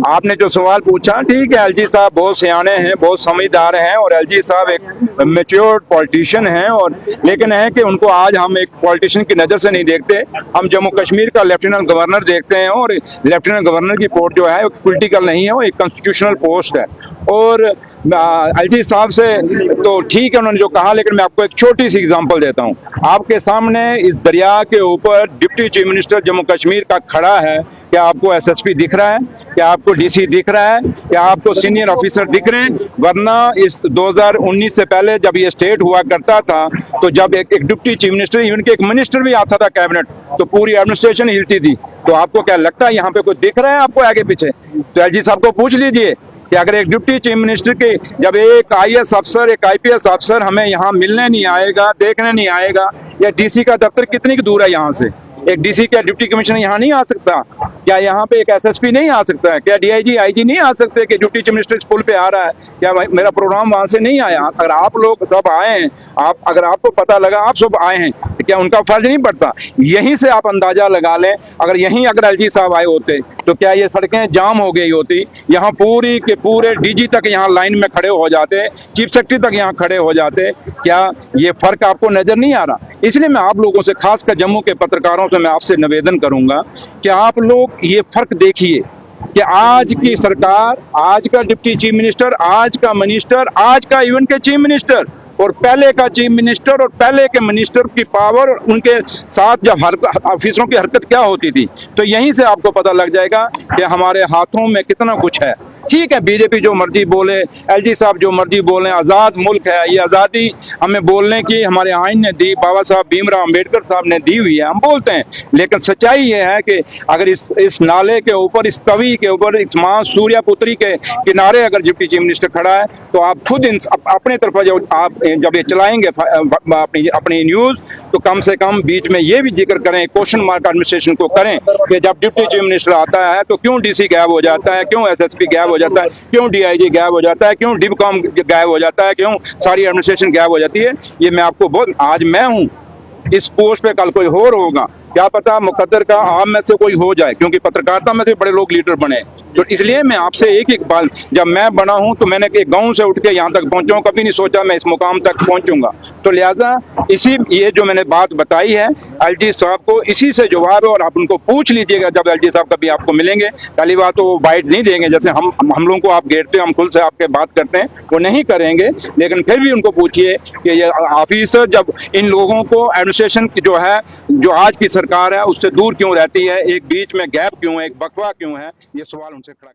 आपने जो सवाल पूछा, ठीक है, एलजी साहब बहुत सियाने हैं, बहुत समझदार हैं और एलजी साहब एक मैच्योर्ड पॉलिटिशियन हैं। और लेकिन है कि उनको आज हम एक पॉलिटिशियन की नज़र से नहीं देखते, हम जम्मू कश्मीर का लेफ्टिनेंट गवर्नर देखते हैं। और लेफ्टिनेंट गवर्नर की पोस्ट जो है वो पॉलिटिकल नहीं है, वो एक कॉन्स्टिट्यूशनल पोस्ट है। और एलजी साहब से तो ठीक है उन्होंने जो कहा, लेकिन मैं आपको एक छोटी सी एग्जांपल देता हूं। आपके सामने इस दरिया के ऊपर deputy chief minister Jammu Kashmir का खड़ा है। क्या आपको एसएसपी दिख रहा है? क्या आपको डीसी दिख रहा है? क्या आपको सीनियर ऑफिसर दिख रहे हैं? वरना इस 2019 से पहले जब ये स्टेट हुआ करता था, तो जब एक डिप्टी चीफ मिनिस्टर, इवन के एक मिनिस्टर भी आता था कैबिनेट, तो पूरी एडमिनिस्ट्रेशन हिलती थी। तो आपको क्या लगता है यहाँ पे कोई दिख रहा है आपको आगे पीछे? तो एलजी साहब को पूछ लीजिए कि अगर एक डिप्टी चीफ मिनिस्टर के, जब एक आईएएस अफसर, एक आईपीएस अफसर हमें यहाँ मिलने नहीं आएगा, देखने नहीं आएगा, या डीसी का दफ्तर कितनी दूर है यहाँ से? एक डीसी क्या डिप्टी कमिश्नर यहाँ नहीं आ सकता? क्या यहाँ पे एक एसएसपी नहीं आ सकता है? क्या डीआईजी आईजी नहीं आ सकते कि डिप्टी चीफ मिनिस्टर इस पुल पे आ रहा है? क्या मेरा प्रोग्राम वहां से नहीं आया? अगर आप लोग सब आए हैं, अगर आपको पता लगा आप सब आए हैं, तो क्या उनका फर्ज नहीं पड़ता? यहीं से आप अंदाजा लगा लें, अगर एलजी साहब आए होते तो क्या ये सड़कें जाम हो गई होती? यहाँ पूरी के पूरे डीजी तक यहाँ लाइन में खड़े हो जाते, चीफ सेक्रेटरी तक यहाँ खड़े हो जाते। क्या ये फर्क आपको नजर नहीं आ रहा? इसलिए मैं आप लोगों से, खासकर जम्मू के पत्रकारों से मैं आपसे निवेदन करूंगा कि आप लोग ये फर्क देखिए कि आज की सरकार, आज का डिप्टी चीफ मिनिस्टर, आज का मिनिस्टर, आज का इवन के चीफ मिनिस्टर और पहले का चीफ मिनिस्टर और पहले के मिनिस्टर की पावर, उनके साथ जब ऑफिसरों की हरकत क्या होती थी, तो यहीं से आपको पता लग जाएगा कि हमारे हाथों में कितना कुछ है। ठीक है, बीजेपी जो मर्जी बोले, एलजी साहब जो मर्जी बोले, आज़ाद मुल्क है, ये आज़ादी हमें बोलने की हमारे आइन ने दी, बाबा साहब भीमराव अम्बेडकर साहब ने दी हुई है, हम बोलते हैं। लेकिन सच्चाई ये है कि अगर इस नाले के ऊपर, इस तवी के ऊपर, इस मां सूर्यापुत्री के किनारे अगर डिप्टी चीफ मिनिस्टर खड़ा है, तो आप खुद अपने तरफ जब ये चलाएंगे अपनी न्यूज, तो कम से कम बीच में ये भी जिक्र करें, क्वेश्चन मार्क एडमिनिस्ट्रेशन को करें कि जब डिप्टी चीफ मिनिस्टर आता है तो क्यों डीसी गायब हो जाता है, क्यों एसएसपी गायब हो जाता है, क्यों डीआईजी गायब हो जाता है, क्यों डिबकॉम गायब हो जाता है, क्यों सारी एडमिनिस्ट्रेशन गायब हो जाती है। ये मैं आपको आज मैं हूं इस पोस्ट पे, कल कोई और होगा, क्या पता मुकद्दर का आम में से कोई हो जाए, क्योंकि पत्रकारिता में से बड़े लोग लीडर बने। तो इसलिए मैं आपसे एक बार, जब मैं बना हूं तो मैंने एक गांव से उठ के यहाँ तक पहुंचा हूं, कभी नहीं सोचा मैं इस मुकाम तक पहुंचूंगा। तो लिहाजा ये जो मैंने बात बताई है, एलजी साहब को इसी से जवाब है। और आप उनको पूछ लीजिएगा जब एलजी साहब कभी आपको मिलेंगे, पहली बात तो वो बाइट नहीं देंगे, जैसे हम लोगों को आप घेरते हो, हम खुद से आपके बात करते हैं, वो नहीं करेंगे। लेकिन फिर भी उनको पूछिए कि ये ऑफिसर जब इन लोगों को, एडमिनिस्ट्रेशन की जो है, जो आज की सरकार है, उससे दूर क्यों रहती है, एक बीच में गैप क्यों है, एक बकवा क्यों है, ये सवाल उनसे खड़ा